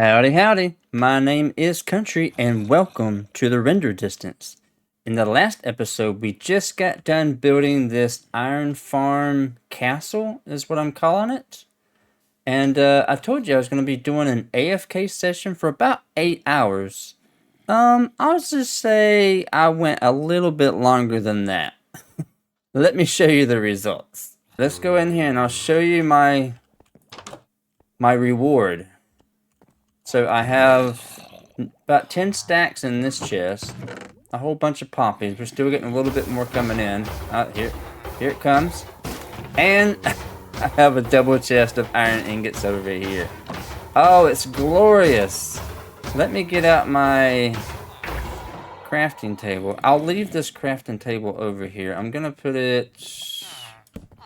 Howdy, howdy. My name is Country, and welcome to the render distance. In the last episode, we just got done building this iron farm castle, is what I'm calling it. And I told you I was going to be doing an AFK session for about 8 hours. I'll just say I went a little bit longer than that. Let me show you the results. Let's go in here and I'll show you my reward. So I have about 10 stacks in this chest. A whole bunch of poppies. We're still getting a little bit more coming in. Here it comes. And I have a double chest of iron ingots over here. Oh, it's glorious. Let me get out my crafting table. I'll leave this crafting table over here. I'm going to put it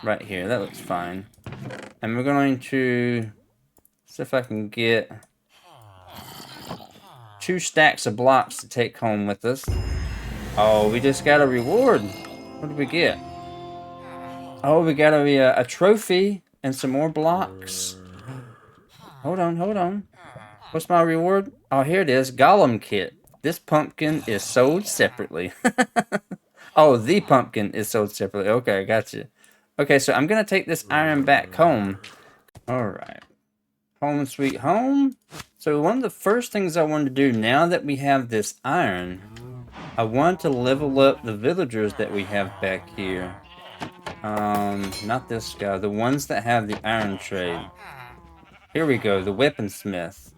right here. That looks fine. And we're going to see if I can get 2 stacks of blocks to take home with us. Oh, we just got a reward. What did we get? Oh, we got a trophy and some more blocks. Hold on. What's my reward? Oh, here it is. Golem kit. This pumpkin is sold separately. Oh, the pumpkin is sold separately. Okay, I got you. Okay, so I'm going to take this iron back home. All right. Home sweet home. So one of the first things I wanted to do now that we have this iron, I want to level up the villagers that we have back here. Not this guy. The ones that have the iron trade. Here we go. The weaponsmith.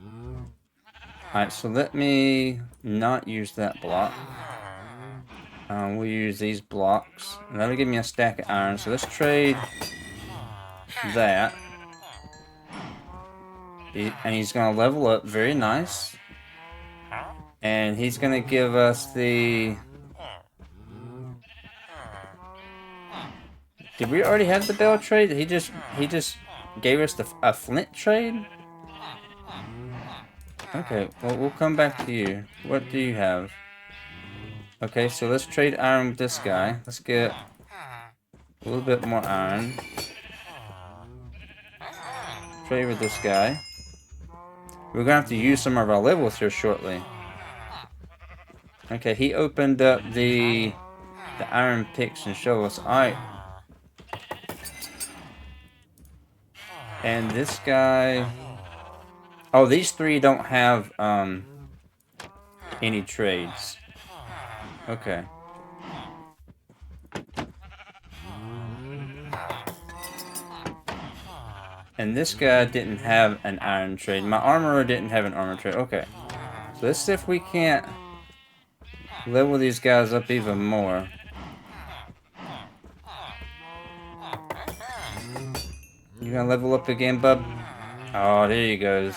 Alright, so let me not use that block. We'll use these blocks. And that'll give me a stack of iron. So let's trade that. And he's going to level up. Very nice. And he's going to give us the... Did we already have the bell trade? He just gave us a flint trade? Okay, well, we'll come back to you. What do you have? Okay, so let's trade iron with this guy. Let's get a little bit more iron. Trade with this guy. We're gonna have to use some of our levels here shortly. Okay, he opened up the iron picks and shovels. Alright. And this guy... Oh, these three don't have any trades. Okay. And this guy didn't have an iron trade. My armorer didn't have an armor trade. Okay. So let's see if we can't level these guys up even more. You gonna level up again, bub? Oh, there he goes.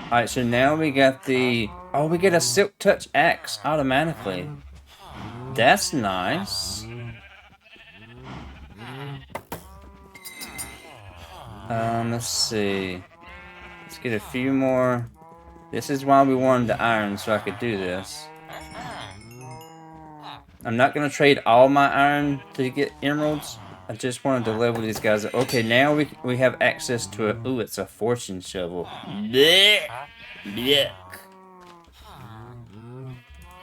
Alright, so now we got the... Oh, we get a silk touch axe automatically. That's nice. Let's see. Let's get a few more. This is why we wanted the iron, so I could do this. I'm not gonna trade all my iron to get emeralds. I just wanted to level these guys up. Okay, now we have access to a... Ooh, it's a fortune shovel. Blech. Blech.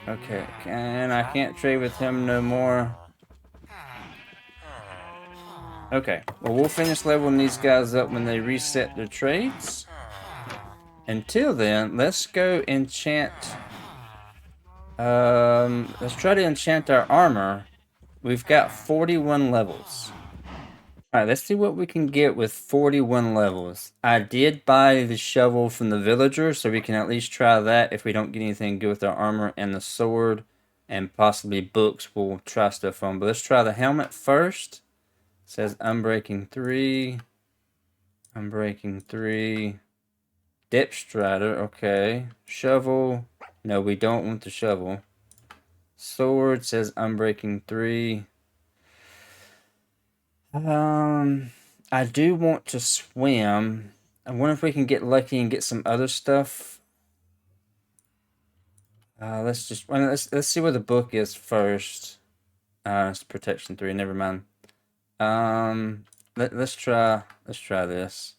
Okay, and I can't trade with him no more. Okay, well, we'll finish leveling these guys up when they reset their trades. Until then, let's go enchant... let's try to enchant our armor. We've got 41 levels. Alright, let's see what we can get with 41 levels. I did buy the shovel from the villager, so we can at least try that. If we don't get anything good with our armor and the sword, and possibly books, we'll try stuff on. But let's try the helmet first. It says Unbreaking 3. Unbreaking 3. Depth Strider, okay. Shovel. No, we don't want the shovel. Sword says Unbreaking 3. I do want to swim. I wonder if we can get lucky and get some other stuff. Let's see where the book is first. It's protection 3. Never mind. Let's try this.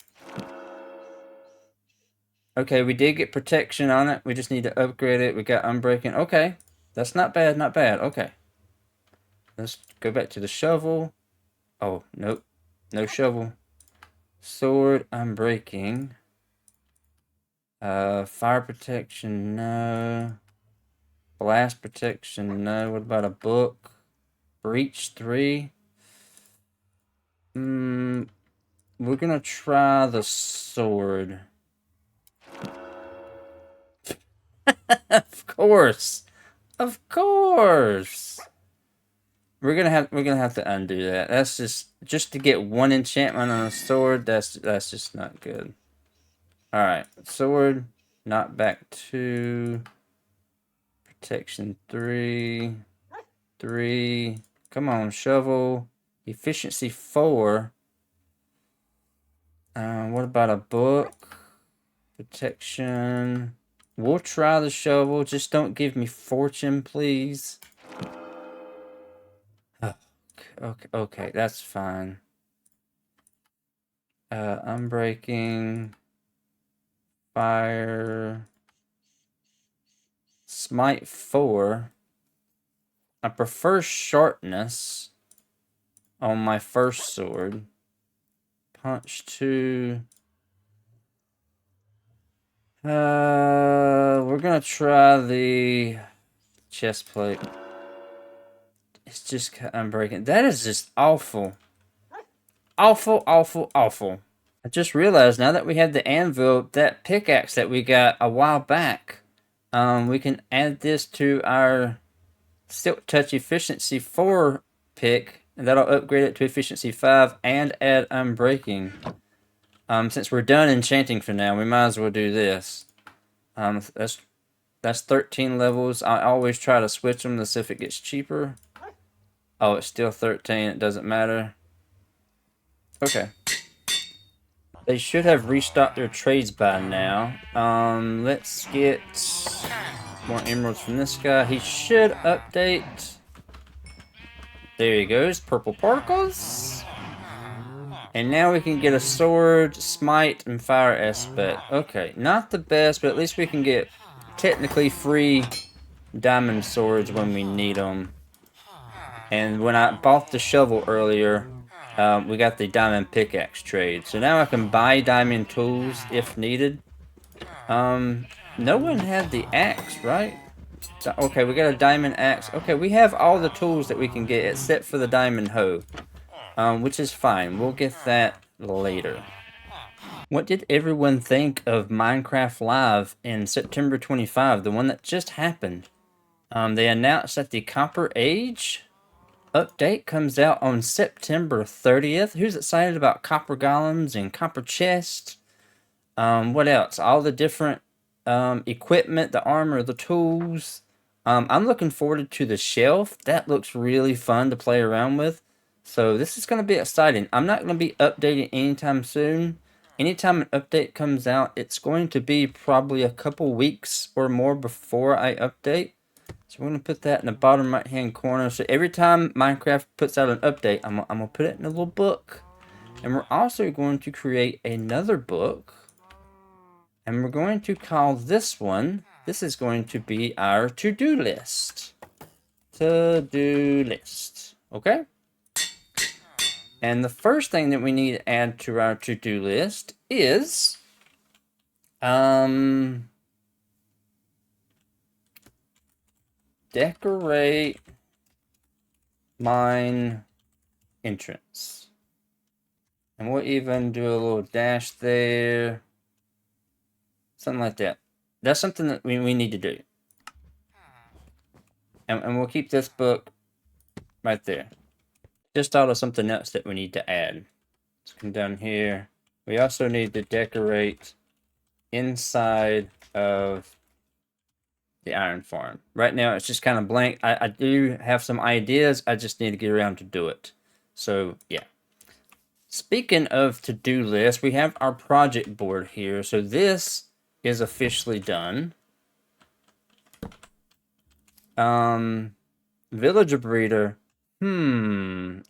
Okay, we did get protection on it. We just need to upgrade it. We got unbreaking. Okay, that's not bad, not bad. Okay. Let's go back to the shovel. Oh, nope. No shovel. Sword, unbreaking. Fire protection, no. Blast protection, no. What about a book? Breach 3. We're gonna try the sword. Of course. Of course. We're gonna have to undo that. That's just to get one enchantment on a sword, that's just not good. Alright, sword, not back 2. Protection 3. 3. Come on, shovel. Efficiency 4. What about a book? Protection. We'll try the shovel. Just don't give me fortune, please. Okay, that's fine. Unbreaking. Fire. Smite 4. I prefer sharpness on my first sword. Punch 2. We're gonna try the chest plate. It's just unbreaking. That is just awful. Awful, awful, awful. I just realized now that we have the anvil, that pickaxe that we got a while back, we can add this to our Silk Touch Efficiency 4 pick, and that'll upgrade it to Efficiency 5 and add Unbreaking. Since we're done enchanting for now, we might as well do this. That's 13 levels. I always try to switch them to see if it gets cheaper. Oh, it's still 13. It doesn't matter. Okay. They should have restocked their trades by now. Let's get more emeralds from this guy. He should update. There he goes. Purple particles. And now we can get a sword, smite, and fire aspect. Okay, not the best, but at least we can get technically free diamond swords when we need them. And when I bought the shovel earlier, we got the diamond pickaxe trade. So now I can buy diamond tools if needed. No one had the axe, right? Okay, we got a diamond axe. Okay, we have all the tools that we can get except for the diamond hoe. Which is fine. We'll get that later. What did everyone think of Minecraft Live in September 25, the one that just happened? They announced that the Copper Age update comes out on September 30th. Who's excited about copper golems and copper chests? What else? All the different equipment, the armor, the tools. I'm looking forward to the shelf. That looks really fun to play around with. So this is going to be exciting. I'm not going to be updating anytime soon. Anytime an update comes out, it's going to be probably a couple weeks or more before I update. So we're going to put that in the bottom right hand corner. So every time Minecraft puts out an update, I'm going to put it in a little book. And we're also going to create another book. And we're going to call this one, this is going to be our to-do list. To-do list. Okay? And the first thing that we need to add to our to-do list is decorate mine entrance. And we'll even do a little dash there. Something like that. That's something that we need to do. And we'll keep this book right there. Just thought of something else that we need to add. Let's come down here. We also need to decorate inside of the iron farm. Right now, it's just kind of blank. I do have some ideas. I just need to get around to do it. So, yeah. Speaking of to-do list, we have our project board here. So this is officially done. Villager breeder.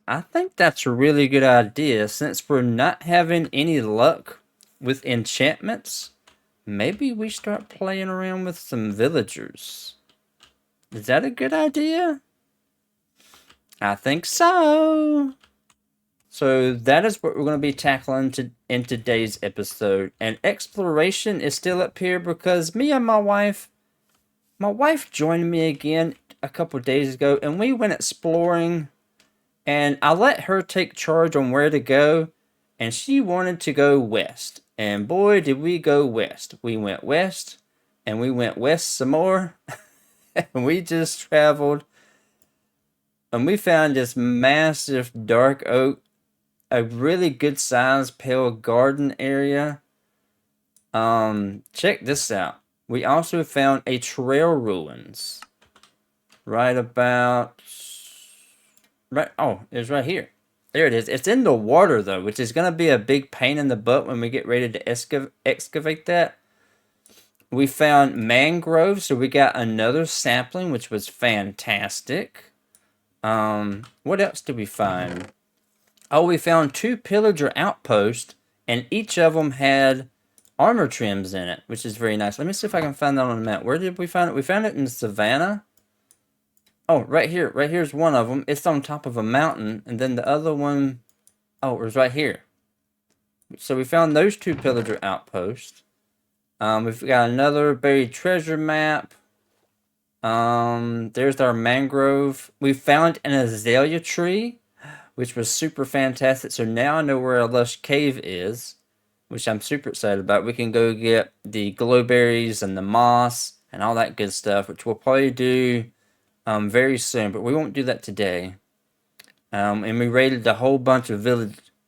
I think that's a really good idea. Since we're not having any luck with enchantments, maybe we start playing around with some villagers. Is that a good idea? I think so. So that is what we're going to be tackling in today's episode. And exploration is still up here because me and my wife joined me again a couple days ago, and we went exploring. And I let her take charge on where to go, and she wanted to go west. And boy, did we go west. We went west, and we went west some more. And we just traveled, and we found this massive dark oak, a really good sized pale garden area. Check this out. We also found a trail ruins. Right about right. Oh, it's right here. There it is. It's in the water though, which is gonna be a big pain in the butt when we get ready to excavate that. We found mangroves, so we got another sapling, which was fantastic. What else did we find? Oh, we found 2 pillager outposts, and each of them had armor trims in it, which is very nice. Let me see if I can find that on the map. Where did we find it? We found it in Savannah. Oh, right here. Right here's one of them. It's on top of a mountain, and then the other one, oh, it was right here. So we found those 2 pillager outposts. We've got another buried treasure map. There's our mangrove. We found an azalea tree, which was super fantastic. So now I know where a lush cave is, which I'm super excited about. We can go get the glowberries and the moss and all that good stuff, which we'll probably do very soon, but we won't do that today. And we raided a whole bunch of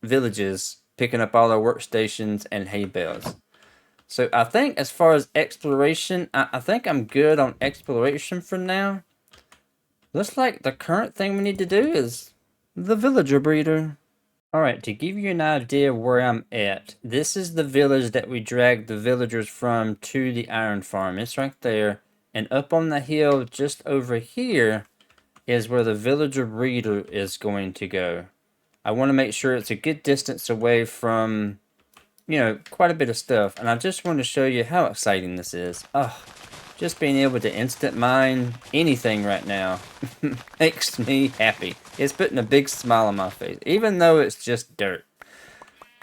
villages, picking up all our workstations and hay bales. So I think as far as exploration, I think I'm good on exploration for now. Looks like the current thing we need to do is the villager breeder. Alright, to give you an idea of where I'm at, this is the village that we dragged the villagers from to the iron farm. It's right there. And up on the hill just over here is where the villager breeder is going to go. I want to make sure it's a good distance away from, you know, quite a bit of stuff. And I just want to show you how exciting this is. Oh, just being able to instant mine anything right now makes me happy. It's putting a big smile on my face, even though it's just dirt.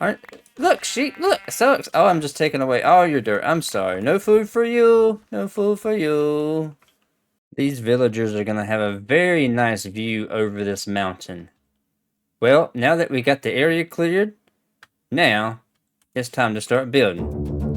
Alright, look, sheep, look, sucks. Oh, I'm just taking away all your dirt. I'm sorry. No food for you. No food for you. These villagers are going to have a very nice view over this mountain. Well, now that we got the area cleared, now it's time to start building.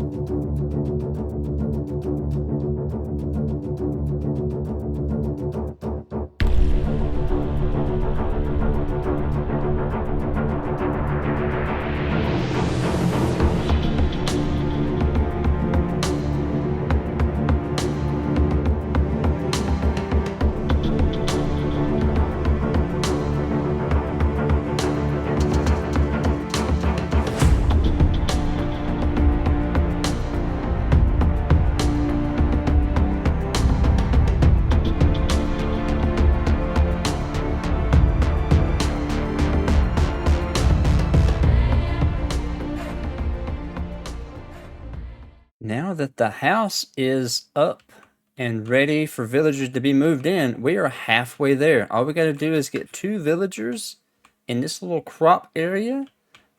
Now that the house is up and ready for villagers to be moved in, we are halfway there. All we got to do is get 2 villagers in this little crop area,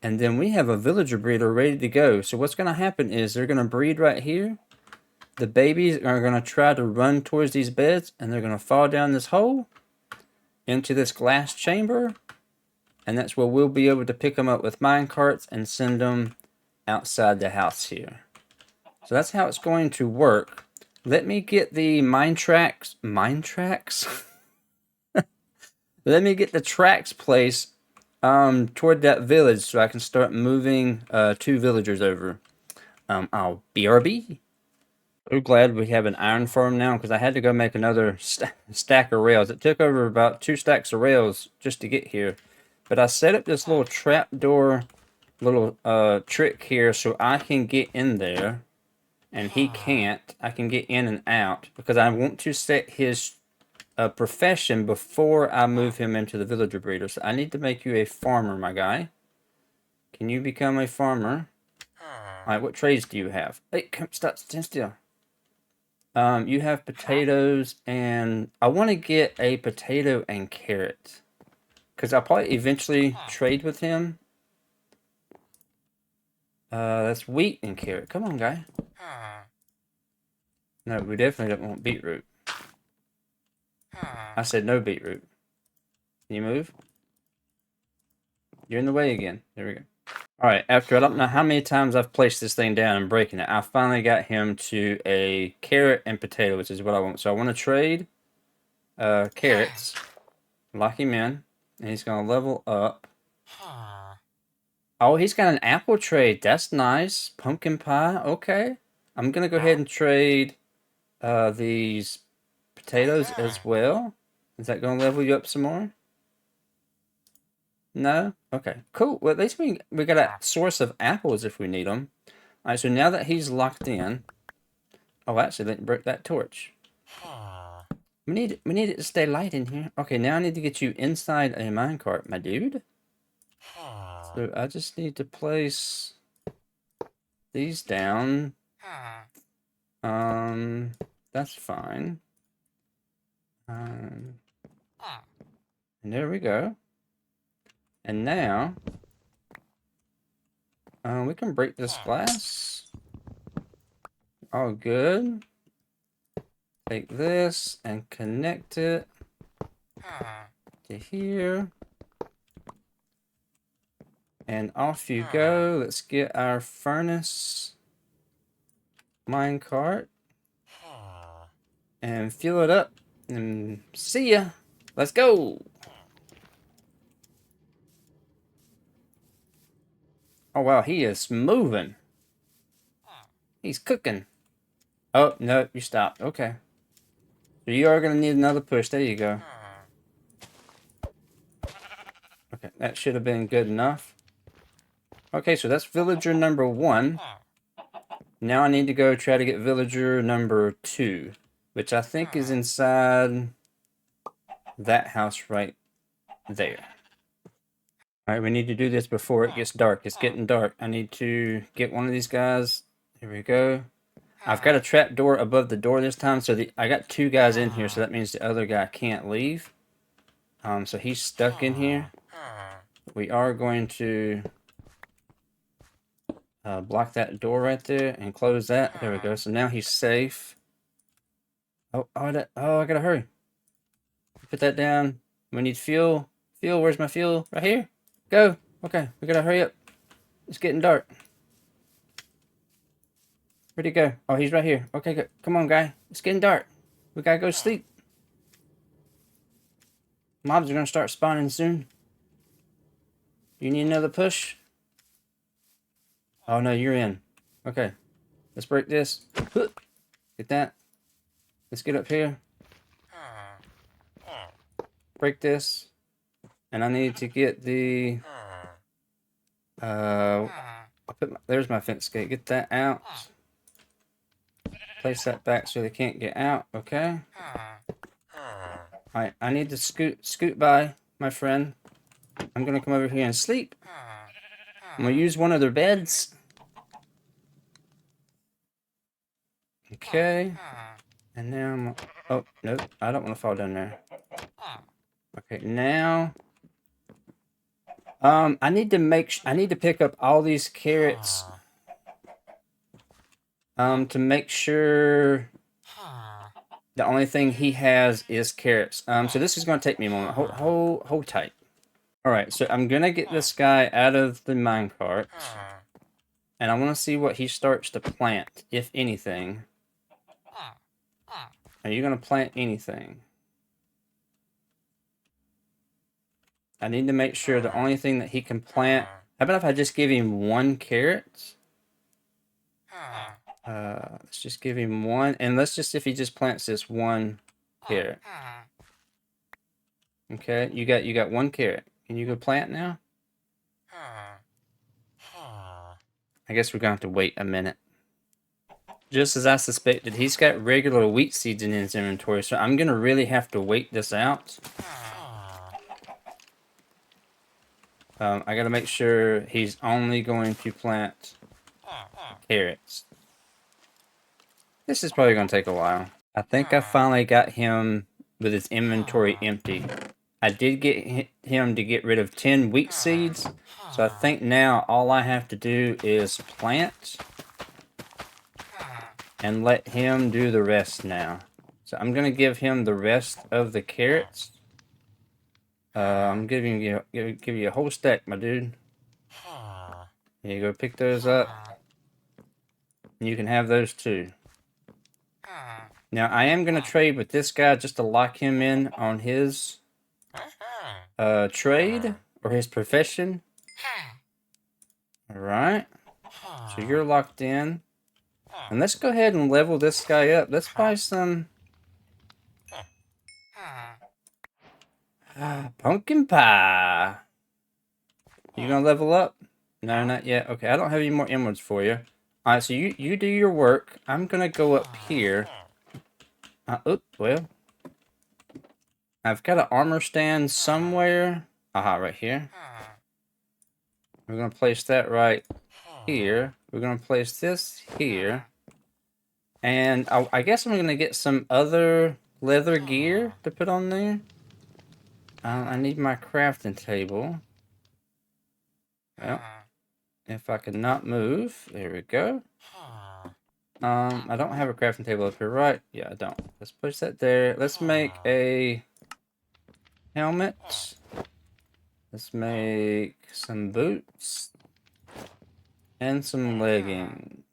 and then we have a villager breeder ready to go. So what's going to happen is they're going to breed right here. The babies are going to try to run towards these beds, and they're going to fall down this hole into this glass chamber, and that's where we'll be able to pick them up with mine carts and send them outside the house here. So that's how it's going to work. Let me get the mine tracks. Mine tracks? Let me get the tracks placed toward that village so I can start moving 2 villagers over. I'll BRB. So glad we have an iron farm now because I had to go make another stack of rails. It took over about 2 stacks of rails just to get here. But I set up this little trapdoor little trick here so I can get in there. And he can't. I can get in and out because I want to set his profession before I move him into the villager breeder. So I need to make you a farmer, my guy. Can you become a farmer? Alright, what trades do you have? Hey, come, stop, stand still. You have potatoes, and I want to get a potato and carrot. Because I'll probably eventually trade with him. That's wheat and carrot. Come on, guy. No, we definitely don't want beetroot. I said no beetroot. Can you move? You're in the way again. There we go. Alright, after I don't know how many times I've placed this thing down and breaking it, I finally got him to a carrot and potato, which is what I want. So I want to trade carrots, lock him in, and he's going to level up. Oh, he's got an apple trade. That's nice. Pumpkin pie. Okay. I'm going to go ahead and trade these potatoes as well. Is that going to level you up some more? No? Okay, cool. Well, at least we got a source of apples if we need them. All right, so now that he's locked in... Oh, actually, let me break that torch. We need it to stay light in here. Okay, now I need to get you inside a minecart, my dude. So I just need to place these down. That's fine. And there we go. And now, we can break this glass. All good. Take this and connect it to here. And off you go. Let's get our furnace minecart and fill it up. And see ya. Let's go. Oh, wow, he is moving. He's cooking. Oh, no, you stopped. Okay. So you are going to need another push. There you go. Okay, that should have been good enough. Okay, so that's villager number 1. Now I need to go try to get villager number 2, which I think is inside that house right there. Alright, we need to do this before it gets dark. It's getting dark. I need to get one of these guys. Here we go. I've got a trap door above the door this time, so I got 2 guys in here, so that means the other guy can't leave. So he's stuck in here. We are going to block that door right there and close that. There we go. So now he's safe. Oh, I gotta hurry. Put that down. We need fuel. Fuel, where's my fuel? Right here. Go. Okay, we gotta hurry up. It's getting dark. Where'd he go? Oh, he's right here. Okay, good. Come on, guy. It's getting dark. We gotta go sleep. Mobs are gonna start spawning soon. You need another push? Oh, no, you're in. Okay. Let's break this. Get that. Let's get up here. Break this. And I need to get the... there's my fence gate. Get that out. Place that back so they can't get out. Okay. Alright, I need to scoot by, my friend. I'm gonna come over here and sleep. I'm gonna use one of their beds. Okay. And now I'm... Oh, nope. I don't want to fall down there. Okay, now... I need to pick up all these carrots. To make sure... The only thing he has is carrots. So this is going to take me a moment. Hold tight. Alright, so I'm going to get this guy out of the minecart. And I want to see what he starts to plant, if anything. Are you going to plant anything? I need to make sure the only thing that he can plant... How about if I just give him 1 carrot? Let's just give him 1. And let's just, if he just plants this 1 carrot. Okay, you got 1 carrot. Can you go plant now? I guess we're going to have to wait a minute. Just as I suspected, he's got regular wheat seeds in his inventory, so I'm going to really have to wait this out. I got to make sure he's only going to plant carrots. This is probably going to take a while. I think I finally got him with his inventory empty. I did get him to get rid of 10 wheat seeds. So I think now all I have to do is plant and let him do the rest now. So I'm going to give him the rest of the carrots. I'm giving you give you a whole stack, my dude. Here you go, pick those up. You can have those too. Now I am going to trade with this guy just to lock him in on his trade or his profession. Alright. So you're locked in. And let's go ahead and level this guy up. Let's buy some pumpkin pie. You gonna level up? No, not yet. Okay, I don't have any more emeralds for you. Alright, so you do your work. I'm gonna go up here. Well. I've got an armor stand somewhere. Aha, right here. We're gonna place that right here. We're gonna place this here. And I guess I'm gonna get some other leather gear to put on there. I need my crafting table. Well, if I can not move, there we go. I don't have a crafting table up here, right? Yeah, I don't. Let's push that there. Let's make a helmet. Let's make some boots and some leggings.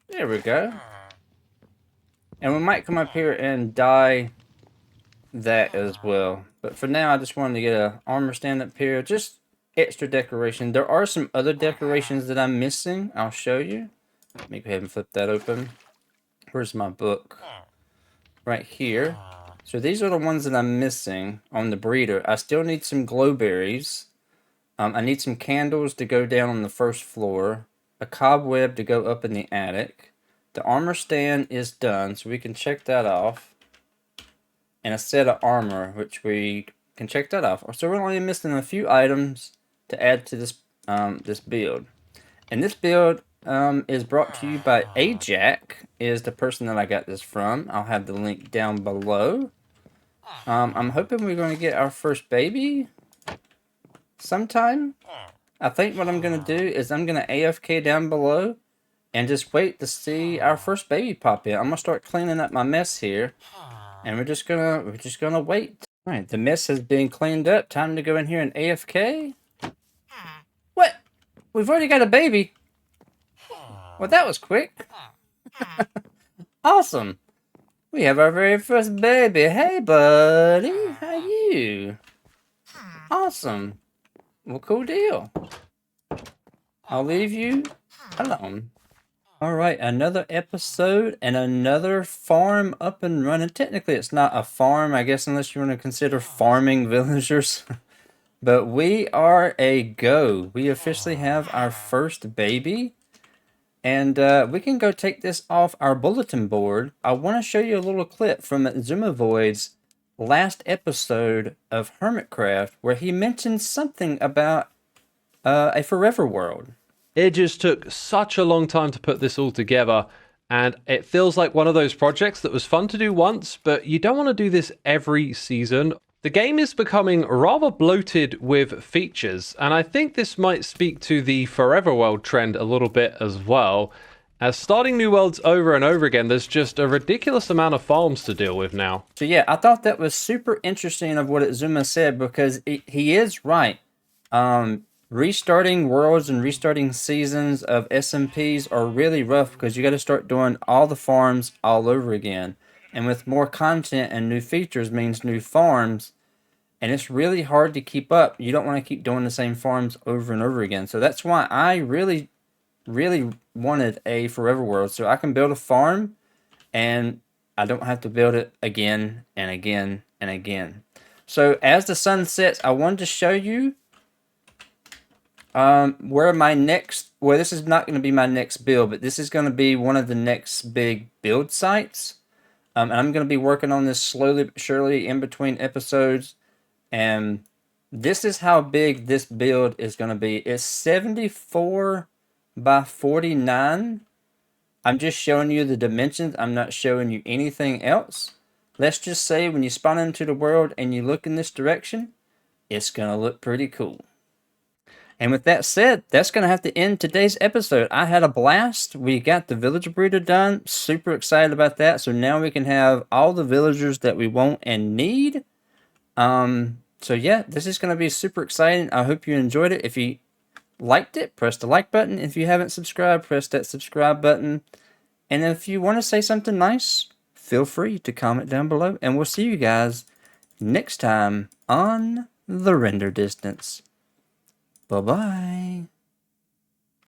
There we go. And we might come up here and dye that as well. But for now, I just wanted to get an armor stand up here. Just extra decoration. There are some other decorations that I'm missing. I'll show you. Let me go ahead and flip that open. Where's my book? Right here. So these are the ones that I'm missing on the breeder. I still need some glowberries. I need some candles to go down on the first floor. A cobweb to go up in the attic. The armor stand is done, so we can check that off. And a set of armor, which we can check that off. So we're only missing a few items to add to this this build. And this build is brought to you by Ajax, is the person that I got this from. I'll have the link down below. I'm hoping we're going to get our first baby sometime. I think what I'm going to do is I'm going to AFK down below and just wait to see our first baby pop in. I'm going to start cleaning up my mess here. And we're just gonna wait. Alright, the mess has been cleaned up. Time to go in here and AFK. What? We've already got a baby. Well, that was quick. Awesome. We have our very first baby. Hey, buddy. How you? Awesome. Well, cool deal. I'll leave you alone. Alright, another episode and another farm up and running. Technically, it's not a farm, I guess, unless you want to consider farming villagers. But we are a go. We officially have our first baby. And we can go take this off our bulletin board. I want to show you a little clip from Zumavoid's last episode of Hermitcraft, where he mentioned something about a forever world. It just took such a long time to put this all together, and it feels like one of those projects that was fun to do once, but you don't want to do this every season. The game is becoming rather bloated with features, and I think this might speak to the forever world trend a little bit as well. As starting new worlds over and over again, there's just a ridiculous amount of farms to deal with now. So yeah, I thought that was super interesting of what Zuma said, because he is right. Restarting worlds and restarting seasons of SMPs are really rough, because you got to start doing all the farms all over again. And with more content and new features means new farms, and it's really hard to keep up. You don't want to keep doing the same farms over and over again. So that's why I really wanted a forever world, so I can build a farm and I don't have to build it again and again and again. So as the sun sets, I wanted to show you where my next, well, this is not going to be my next build, but this is going to be one of the next big build sites. And I'm going to be working on this slowly but surely in between episodes. And This is how big this build is going to be. It's 74 by 49. I'm just showing you the dimensions. I'm not showing you anything else. Let's just say when you spawn into the world and you look in this direction, it's going to look pretty cool. And with that said, that's going to have to end today's episode. I had a blast. We got the villager breeder done. Super excited about that. So now we can have all the villagers that we want and need. So yeah, this is going to be super exciting. I hope you enjoyed it. If you liked it, press the like button. If you haven't subscribed, press that subscribe button. And if you want to say something nice, feel free to comment down below. And we'll see you guys next time on The Render Distance. Bye-bye.